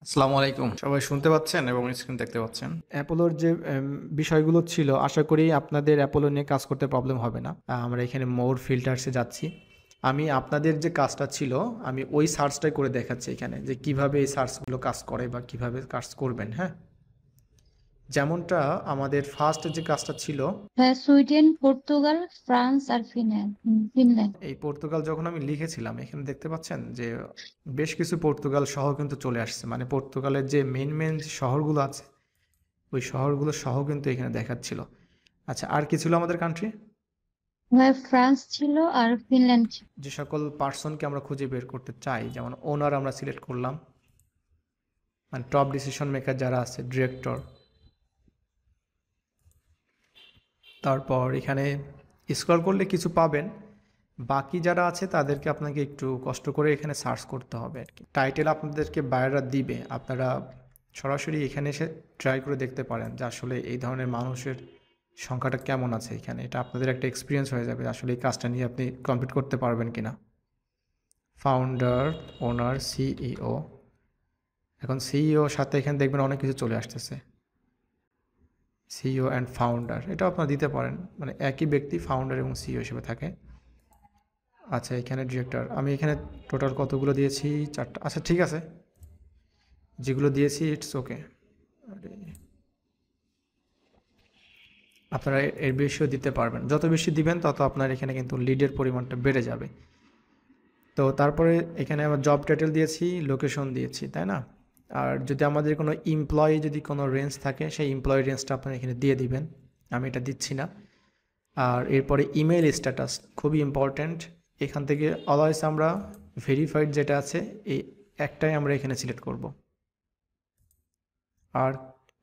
আসসালামু আলাইকুম। সবাই শুনতে পাচ্ছেন এবং স্ক্রিন দেখতে পাচ্ছেন। অ্যাপোলোর যে বিষয়গুলো ছিল, আশা করি আপনাদের অ্যাপোলো নিয়ে কাজ করতে প্রবলেম হবে না। আমরা এখানে মোর ফিল্টার্সে যাচ্ছি। আমি আপনাদের যে কাজটা ছিল, আমি ওই সার্চটাই করে দেখাচ্ছি এখানে যে কিভাবে এই সার্চগুলো কাজ করে বা কিভাবে কাজ করবেন। হ্যাঁ, যেমনটা আমাদের ফার্স্ট যে কাজটা ছিল, হ্যাঁ, সুইডেন, পর্তুগাল, ফ্রান্স আর ফিনল্যান্ড। এই পর্তুগাল যখন আমি লিখেছিলাম এখানে দেখতে পাচ্ছেন যে বেশ কিছু পর্তুগাল শহর কিন্তু চলে আসছে, মানে পর্তুগালের যে মেন মেন যে শহরগুলো আছে ওই শহরগুলো সহ কিন্তু এখানে দেখাচ্ছিল। আচ্ছা, আর কি ছিল আমাদের কান্ট্রি? হ্যাঁ, ফ্রান্স ছিল আর ফিনল্যান্ড ছিল। যে সকল পার্সনকে আমরা খুঁজে বের করতে চাই, যেমন ওনার আমরা সিলেক্ট করলাম, মানে টপ ডিসিশন মেকার যারা আছে, ডিরেক্টর। তারপর এখানে স্ক্রল করলে কিছু পাবেন, বাকি যারা আছে তাদেরকে আপনাকে একটু কষ্ট করে এখানে সার্চ করতে হবে আর কি। টাইটেল আপনাদেরকে বায়োরা দিবে, আপনারা সরাসরি এখানে এসে ট্রাই করে দেখতে পারেন যে আসলে এই ধরনের মানুষের সংখ্যাটা কেমন আছে এখানে। এটা আপনাদের একটা এক্সপিরিয়েন্স হয়ে যাবে আসলে এই কাজটা নিয়ে আপনি কমপ্লিট করতে পারবেন কিনা। ফাউন্ডার, ওনার, সিইও। এখন সিইও সাথে এখানে দেখবেন অনেক কিছু চলে আসতেছে, সিইও অ্যান্ড ফাউন্ডার, এটাও আপনারা দিতে পারেন, মানে একই ব্যক্তি ফাউন্ডার এবং সিইও হিসেবে থাকে। আচ্ছা, এখানে ডিরেক্টর, আমি এখানে টোটাল কতগুলো দিয়েছি? 4টা। আচ্ছা ঠিক আছে, যেগুলো দিয়েছি ইটস ওকে। আপনারা এর বেশিও দিতে পারবেন, যত বেশি দিবেন তত আপনার এখানে কিন্তু লিডের পরিমাণটা বেড়ে যাবে। তো তারপরে এখানে আমরা জব টাইটেল দিয়েছি, লোকেশন দিয়েছি, তাই না? আর যদি আমাদের কোনো এমপ্লয়ি যদি কোনো রেঞ্জ থাকে, সেই এমপ্লয়ি রেঞ্জটা আপনারা এখানে দিয়ে দিবেন। আমি এটা দিচ্ছি না। আর এরপরে ইমেল স্ট্যাটাস খুবই ইম্পর্ট্যান্ট। এখান থেকে অলওয়েজ আমরা ভেরিফাইড যেটা আছে এই একটাই আমরা এখানে সিলেক্ট করব, আর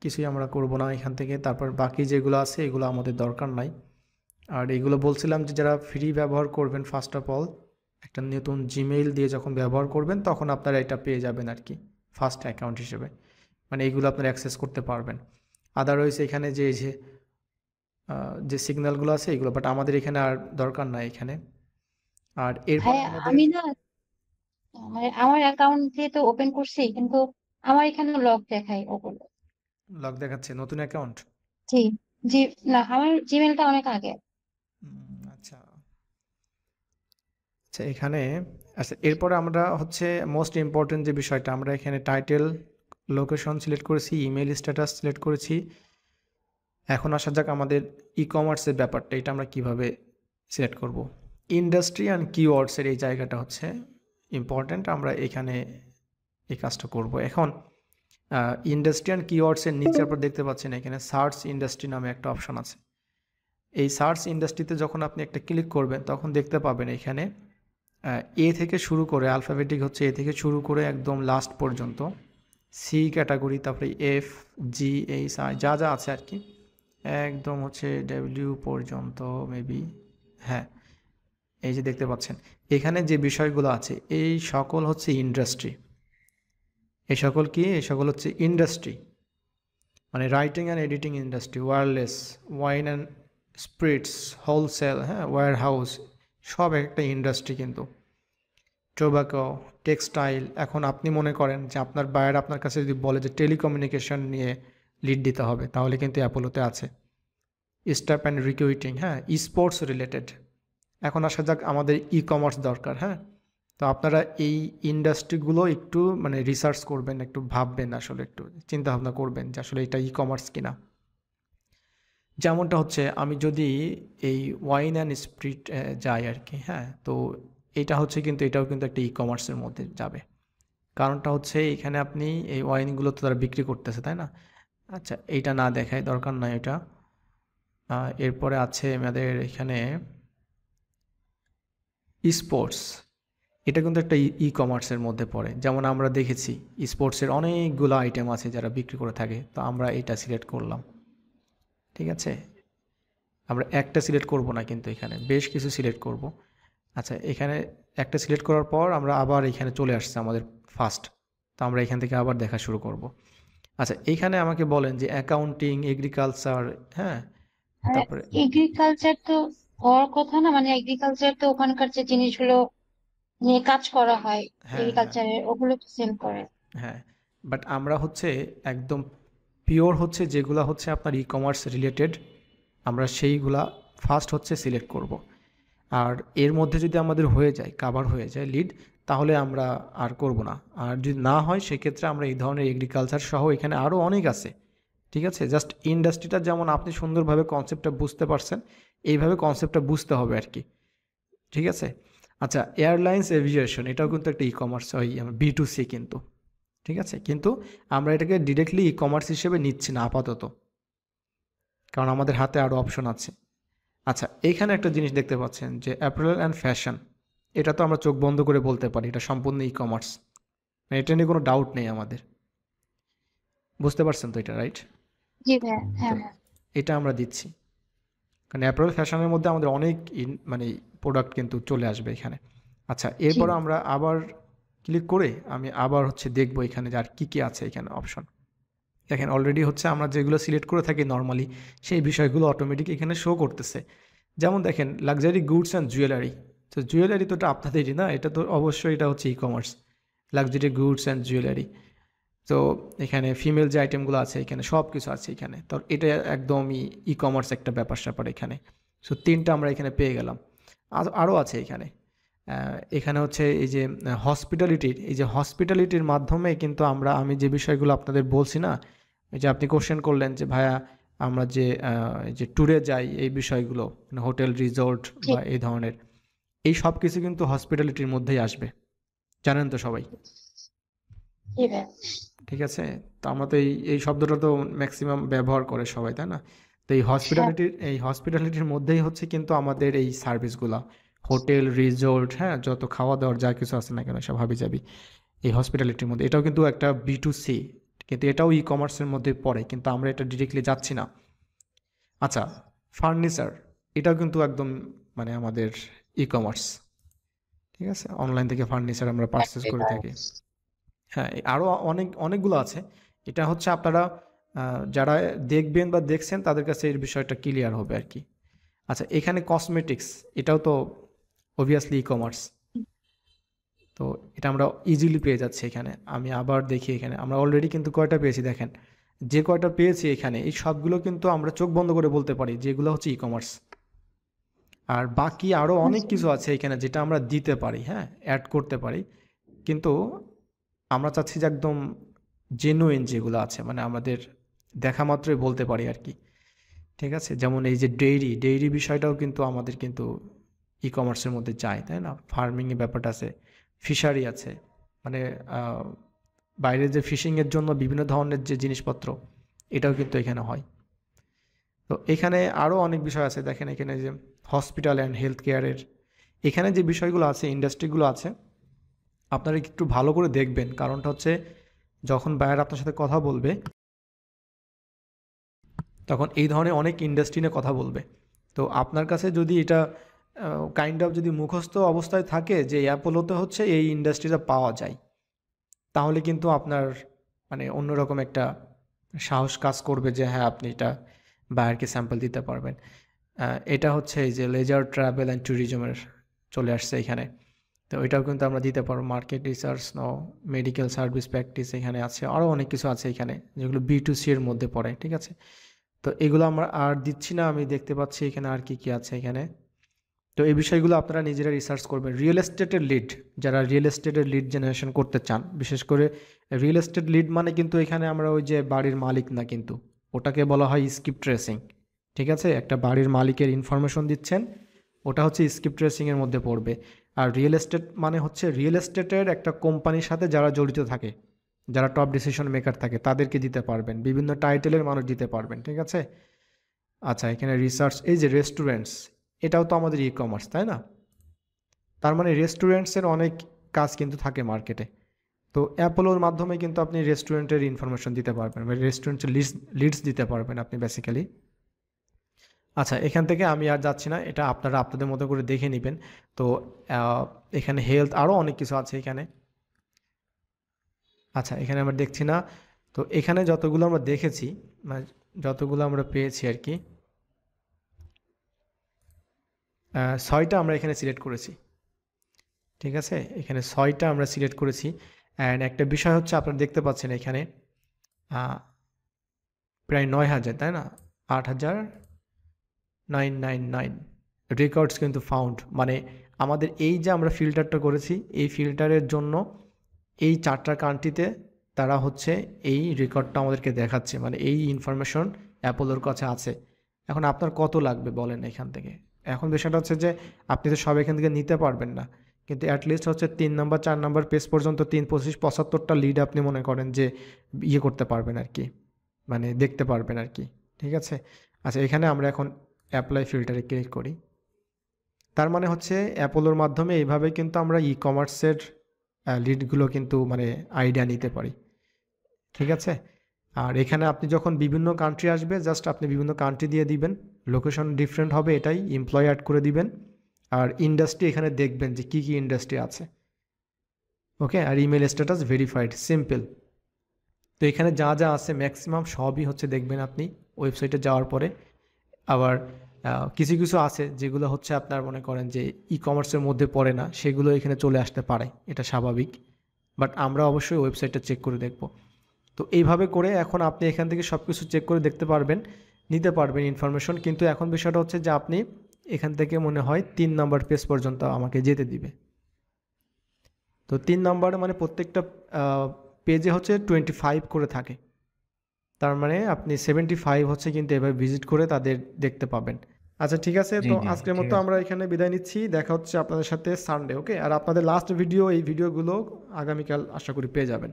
কিছুই আমরা করব না এখান থেকে। তারপর বাকি যেগুলো আছে এগুলো আমাদের দরকার নাই। আর এগুলো বলছিলাম যে যারা ফ্রি ব্যবহার করবেন, ফার্স্ট অফ অল একটা নতুন জিমেইল দিয়ে যখন ব্যবহার করবেন তখন আপনারা এটা পেয়ে যাবেন আর কি, ফার্স্ট অ্যাকাউন্ট হিসেবে, মানে এইগুলো আপনারা অ্যাক্সেস করতে পারবেন। আদারওয়াইজ এখানে যে সিগন্যালগুলো আছে এগুলো, বাট আমাদের এখানে আর দরকার নাই এখানে। আর এরপরে হ্যাঁ, আমাদের আমি না আমার অ্যাকাউন্ট দিয়ে তো ওপেন করছি, কিন্তু আমার এখানে লক দেখায় ওগুলো। লক দেখাচ্ছে নতুন অ্যাকাউন্ট। জি, জি। না, আমার জিমেলটা অনেক আগে। আচ্ছা আচ্ছা, এখানে আচ্ছা, এরপরে আমরা হচ্ছে মোস্ট ইম্পর্টেন্ট যে বিষয়টা, আমরা এখানে টাইটেল, লোকেশন সিলেক্ট করেছি, ইমেল স্ট্যাটাস সিলেক্ট করেছি। এখন আসা যাক আমাদের ই কমার্সের ব্যাপারটা, এটা আমরা কিভাবে সিলেক্ট করব। ইন্ডাস্ট্রি অ্যান্ড কিওয়ার্ডসের এই জায়গাটা হচ্ছে ইম্পর্ট্যান্ট, আমরা এখানে এই কাজটা করব। এখন ইন্ডাস্ট্রি অ্যান্ড কিওয়ার্ডসের নিচে আপনারা দেখতে পাচ্ছেন এখানে সার্চ ইন্ডাস্ট্রি নামে একটা অপশন আছে। এই সার্চ ইন্ডাস্ট্রিতে যখন আপনি একটা ক্লিক করবেন তখন দেখতে পাবেন এখানে এ থেকে শুরু করে, আলফাবেটিক হচ্ছে এ থেকে শুরু করে একদম লাস্ট পর্যন্ত, সি ক্যাটাগরি, তারপরে এফ, জি, এইচ, আই, যা যা আছে আর কি, একদম হচ্ছে ডব্লিউ পর্যন্ত মেবি। হ্যাঁ, এই যে দেখতে পাচ্ছেন এখানে যে বিষয়গুলো আছে এই সকল হচ্ছে ইন্ডাস্ট্রি। এই সকল কি? এই সকল হচ্ছে ইন্ডাস্ট্রি, মানে writing and editing industry, wireless, wine and spirits, wholesale, হ্যাঁ, ওয়্যার হাউস, সব একটা ইন্ডাস্ট্রি কিন্তু। Tobacco, textile. এখন আপনি মনে করেন যে আপনার বায়ার আপনার কাছে যদি বলে যে টেলিকমিউনিকেশন নিয়ে লিড দিতে হবে, তাহলে কিন্তু অ্যাপোলোতে আছে। স্টাফ অ্যান্ড রিক্রুটিং, হ্যাঁ, স্পোর্টস রিলেটেড। এখন আসা যাক আমাদের ই কমার্স দরকার, হ্যাঁ। তো আপনারা এই ইন্ডাস্ট্রিগুলো একটু মানে রিসার্চ করবেন, একটু ভাববেন, আসলে একটু চিন্তা ভাবনা করবেন যে আসলে এটা ই কমার্স কিনা। যেমনটা হচ্ছে আমি যদি এই ওয়াইন অ্যান্ড স্পিরিট যাই আর কি, হ্যাঁ, তো এটা হচ্ছে কিন্তু এটাও কিন্তু একটা ই কমার্সের মধ্যে যাবে। কারণটা হচ্ছে এখানে আপনি এই ওয়াইনগুলো তো তারা বিক্রি করতেছে, তাই না? আচ্ছা, এইটা না দেখায়, দরকার নাই এটা। এরপরে আছে আমাদের এখানে স্পোর্টস। এটা কিন্তু একটা ই কমার্সের মধ্যে পড়ে, যেমন আমরা দেখেছি স্পোর্টসের অনেকগুলো আইটেম আছে যারা বিক্রি করে থাকে, তো আমরা এটা সিলেক্ট করলাম। ঠিক আছে, আমরা একটা সিলেক্ট করব না, কিন্তু এখানে বেশ কিছু সিলেক্ট করব। আচ্ছা, এখানে একটা সিলেক্ট করার পর আমরা আবার এখানে চলে আসছে আমাদের ফার্স্ট, তো আমরা এখান থেকে আবার দেখা শুরু করব। আচ্ছা, এইখানে আমাকে বলেন যে অ্যাকাউন্টিং, এগ্রিকালচার, হ্যাঁ, তারপরে এগ্রিকালচার তো হওয়ার কথা না, মানে এগ্রিকালচার তো ওখানকার যে জিনিসগুলো নিয়ে কাজ করা হয়, হ্যাঁ হ্যাঁ এগ্রিকালচারের ওগুলো তো সেল করে। হ্যাঁ, বাট আমরা হচ্ছে একদম পিওর হচ্ছে যেগুলো হচ্ছে আপনার ই কমার্স রিলেটেড, আমরা সেইগুলা ফার্স্ট হচ্ছে সিলেক্ট করব। আর এর মধ্যে যদি আমাদের হয়ে যায়, কাভার হয়ে যায় লিড, তাহলে আমরা আর করব না। আর যদি না হয় সেক্ষেত্রে আমরা এই ধরনের এগ্রিকালচার সহ এখানে আরও অনেক আছে, ঠিক আছে? জাস্ট ইন্ডাস্ট্রিটা যেমন আপনি সুন্দরভাবে কনসেপ্টটা বুঝতে পারছেন, এইভাবে কনসেপ্টটা বুঝতে হবে আর কি, ঠিক আছে? আচ্ছা, এয়ারলাইন্স এভিয়েশন এটাও কিন্তু একটা ই কমার্স, ওই B2C কিন্তু, ঠিক আছে? কিন্তু আমরা এটাকে ডিরেক্টলি ই কমার্স হিসেবে নিচ্ছি না আপাতত, কারণ আমাদের হাতে আরও অপশন আছে। আচ্ছা, এইখানে একটা জিনিস দেখতে পাচ্ছেন যে অ্যাপারেল অ্যান্ড ফ্যাশন, এটা তো আমরা চোখ বন্ধ করে বলতে পারি এটা সম্পূর্ণ ই কমার্স, এটা নিয়ে কোনো ডাউট নেই আমাদের। বুঝতে পারছেন তো এটা, রাইট? জি ভাইয়া, তো হ্যাঁ ভাইয়া। এটা আমরা দিচ্ছি, কারণ অ্যাপারেল ফ্যাশনের মধ্যে আমাদের অনেক মানে প্রোডাক্ট কিন্তু চলে আসবে এখানে। আচ্ছা, জি এরপর আমরা আবার ক্লিক করে আমি আবার হচ্ছে দেখবো এখানে যে আর কী কী আছে এখানে অপশন। দেখেন অলরেডি হচ্ছে আমরা যেগুলো সিলেক্ট করে থাকি নর্মালি, সেই বিষয়গুলো অটোমেটিক এখানে শো করতেছে। যেমন দেখেন লাক্সারি গুডস অ্যান্ড জুয়েলারি, তো জুয়েলারি তো এটা আপনাদেরই না, এটা তো অবশ্যই এটা হচ্ছে e commerce, luxury goods and jewellery. তো এখানে ফিমেল যে আইটেমগুলো আছে এখানে সব কিছু আছে এখানে, তো এটা একদমই ই কমার্স একটা ব্যাপার স্যাপার এখানে। সো তিনটা আমরা এখানে পেয়ে গেলাম। আরও আছে এখানে। এখানে হচ্ছে এই যে হসপিটালিটির, এই যে হসপিটালিটির মাধ্যমে কিন্তু আমি যে বিষয়গুলো আপনাদের বলছি না, এই যে আপনি কোশ্চেন করলেন যে ভাইয়া আমরা যে এই যে ট্যুরে যাই এই বিষয়গুলো, মানে হোটেল রিসোর্ট জি বা এই ধরনের, এই সব কিছু কিন্তু হসপিটালিটির মধ্যেই আসবে, জানেন তো সবাই, জি ভাইয়া। ঠিক আছে? তো আমরা তো এই শব্দটা তো ম্যাক্সিমাম ব্যবহার করে সবাই, তাই না? তো হ্যাঁ এই হসপিটালিটির মধ্যেই হচ্ছে কিন্তু আমাদের এই সার্ভিসগুলা, হোটেল রিসোর্ট, হ্যাঁ, যত খাওয়া দাওয়ার যা কিছু আছে না কেন সব হাবিজাবি এই হসপিটালিটির মধ্যে। এটাও কিন্তু একটা B2C, কিন্তু এটাও ই কমার্সের মধ্যে পড়ে, কিন্তু আমরা এটা ডিরেক্টলি যাচ্ছি না। আচ্ছা, ফার্নিচার, এটাও কিন্তু একদম মানে আমাদের ই কমার্স, ঠিক আছে? অনলাইন থেকে ফার্নিচার আমরা পারচেস করে থাকি। হ্যাঁ, আরও অনেকগুলো আছে। এটা হচ্ছে আপনারা যারা দেখবেন বা দেখছেন তাদের কাছে এই বিষয়টা ক্লিয়ার হবে আর কি। আচ্ছা, এখানে কসমেটিক্স, এটাও তো অবভিয়াসলি ই কমার্স। তো এটা আমরা ইজিলি পেয়ে যাচ্ছি এখানে। আমি আবার দেখি এখানে আমরা অলরেডি কিন্তু কয়টা পেয়েছি দেখেন। যে কয়টা পেয়েছি এখানে এই সবগুলো কিন্তু আমরা চোখ বন্ধ করে বলতে পারি যেগুলো হচ্ছে ই কমার্স। আর বাকি আরও অনেক আচ্ছা। কিছু আছে এখানে যেটা আমরা দিতে পারি, হ্যাঁ, অ্যাড করতে পারি। কিন্তু আমরা চাচ্ছি যে একদম জেনুইন যেগুলো আছে, মানে আমাদের দেখা মাত্রই বলতে পারি আর কি, ঠিক আছে? যেমন এই যে ডেইরি বিষয়টাও কিন্তু আমাদের কিন্তু ই কমার্সের মধ্যে যায়, তাই না? ফার্মিংয়ের ব্যাপারটা আছে, ফিশারি আছে, মানে আহ, বাইরে যে ফিশিংয়ের জন্য বিভিন্ন ধরনের যে জিনিসপত্র, এটাও কিন্তু এখানে হয়। তো এখানে আরও অনেক বিষয় আছে দেখেন, এখানে যে হসপিটাল অ্যান্ড হেলথ কেয়ারের এখানে যে বিষয়গুলো আছে, ইন্ডাস্ট্রিগুলো আছে, আপনারা একটু ভালো করে দেখবেন। কারণটা হচ্ছে যখন বায়ার আপনার সাথে কথা বলবে তখন এই ধরনের অনেক ইন্ডাস্ট্রি নিয়ে কথা বলবে। তো আপনার কাছে যদি এটা কাইন্ড অফ যদি মুখস্থ অবস্থায় থাকে যে অ্যাপোলোতে হচ্ছে এই ইন্ডাস্ট্রিটা পাওয়া যায়, তাহলে কিন্তু আপনার মানে অন্যরকম একটা সাহস কাজ করবে যে হ্যাঁ আপনি এটা বায়ারকে স্যাম্পল দিতে পারবেন। এটা হচ্ছে এই যে লেজার ট্রাভেল অ্যান্ড ট্যুরিজমের চলে আসছে এখানে। তো এটাও কিন্তু আমরা দিতে পারবো। মার্কেট রিসার্চ নাও, মেডিকেল সার্ভিস প্র্যাকটিস এখানে আছে, আরও অনেক কিছু আছে এখানে যেগুলো B2C এর মধ্যে পড়ে, ঠিক আছে? তো এগুলো আমরা আর দিচ্ছি না, আমি দেখতে পাচ্ছি এখানে আর কি কি আছে এখানে। তো এই বিষয়গুলো আপনারা নিজেরা রিসার্চ করবেন। রিয়েল এস্টেটের লিড, যারা রিয়েল এস্টেটের লিড জেনারেশন করতে চান, বিশেষ করে রিয়েল এস্টেট লিড মানে কিন্তু এখানে আমরা ওই যে বাড়ির মালিক না, কিন্তু ওটাকে বলা হয় স্কিপ ট্রেসিং, ঠিক আছে? একটা বাড়ির মালিকের ইনফরমেশন দিচ্ছেন, ওটা হচ্ছে স্কিপ ট্রেসিংয়ের মধ্যে পড়বে। আর রিয়েল এস্টেট মানে হচ্ছে রিয়েল এস্টেটের একটা কোম্পানির সাথে যারা জড়িত থাকে, যারা টপ ডিসিশন মেকার থাকে তাদেরকে দিতে পারবেন, বিভিন্ন টাইটেলের মানুষ দিতে পারবেন, ঠিক আছে? আচ্ছা, এখানে রিসার্চ, এই যে রেস্টুরেন্টস, এটাও তো আমাদের ই কমার্স, তাই না? তার মানে রেস্টুরেন্টসের অনেক কাজ কিন্তু থাকে মার্কেটে। তো অ্যাপোলোর মাধ্যমে কিন্তু আপনি রেস্টুরেন্টের ইনফরমেশন দিতে পারবেন, বা রেস্টুরেন্টের লিডস দিতে পারবেন আপনি বেসিক্যালি। আচ্ছা, এখান থেকে আমি আর যাচ্ছি না, এটা আপনারা আপনাদের মতো করে দেখে নেবেন। তো আহ, এখানে হেলথ আরও অনেক কিছু আছে এখানে। আচ্ছা, এখানে আমরা দেখছি না। তো এখানে যতগুলো আমরা দেখেছি, মানে যতগুলো আমরা পেয়েছি আর কি, 6টা আমরা এখানে সিলেক্ট করেছি, ঠিক আছে? এখানে 6টা আমরা সিলেক্ট করেছি। অ্যান্ড একটা বিষয় হচ্ছে আপনারা দেখতে পাচ্ছেন এখানে প্রায় 9,000, তাই না? 8,999 রেকর্ডস কিন্তু ফাউন্ড, মানে আমাদের এই যে আমরা ফিল্টারটা করেছি এই ফিল্টারের জন্য এই 4টা কান্ট্রিতে তারা হচ্ছে এই রেকর্ডটা আমাদেরকে দেখাচ্ছে, মানে এই ইনফরমেশন অ্যাপোলোর কাছে আছে। এখন আপনার কত লাগবে বলেন এখান থেকে? এখন বিষয়টা হচ্ছে যে আপনি তো সব এখান থেকে নিতে পারবেন না, কিন্তু অ্যাটলিস্ট হচ্ছে 3 নাম্বার 4 নাম্বার পেজ পর্যন্ত 3, 25, 75টা লিড আপনি মনে করেন যে ইয়ে করতে পারবেন আর কি, মানে দেখতে পারবেন আর কি। ঠিক আছে? আচ্ছা, এখানে আমরা এখন অ্যাপ্লাই ফিল্টারে ক্লিক করি। তার মানে হচ্ছে অ্যাপোলোর মাধ্যমে এইভাবে কিন্তু আমরা ই কমার্সের লিডগুলো কিন্তু মানে আইডিয়া নিতে পারি। ঠিক আছে? আর এখানে আপনি যখন বিভিন্ন কান্ট্রি আসবে জাস্ট আপনি বিভিন্ন কান্ট্রি দিয়ে দিবেন, লোকেশন ডিফারেন্ট হবে এটাই, এমপ্লয় অ্যাড করে দিবেন, আর ইন্ডাস্ট্রি এখানে দেখবেন যে কী কী ইন্ডাস্ট্রি আছে। ওকে, আর ইমেল স্ট্যাটাস ভেরিফাইড, সিম্পল। তো এখানে যা যা আছে ম্যাক্সিমাম সবই হচ্ছে দেখবেন আপনি ওয়েবসাইটে যাওয়ার পরে। আবার কিছু কিছু আছে যেগুলো হচ্ছে আপনার মনে করেন যে ই কমার্সের মধ্যে পড়ে না, সেগুলো এখানে চলে আসতে পারে, এটা স্বাভাবিক। বাট আমরা অবশ্যই ওয়েবসাইটটা চেক করে দেখব। তো এইভাবে করে এখন আপনি এখান থেকে সব কিছু চেক করে দেখতে পারবেন, নিতে পারবেন ইনফরমেশন। কিন্তু এখন বিষয়টা হচ্ছে যে আপনি এখান থেকে মনে হয় 3 নাম্বার পেজ পর্যন্ত আমাকে যেতে দিবে। তো 3 নাম্বারে মানে প্রত্যেকটা পেজে হচ্ছে 25 করে থাকে, তার মানে আপনি 75 হচ্ছে কিন্তু এভাবে ভিজিট করে তাদের দেখতে পাবেন। আচ্ছা, ঠিক আছে, জি তো জি আজকের ঠিক মতো আছে। আমরা এখানে বিদায় নিচ্ছি, দেখা হচ্ছে আপনাদের সাথে সানডে। ওকে, আর আপনাদের লাস্ট ভিডিও এই ভিডিওগুলো আগামীকাল আশা করি পেয়ে যাবেন।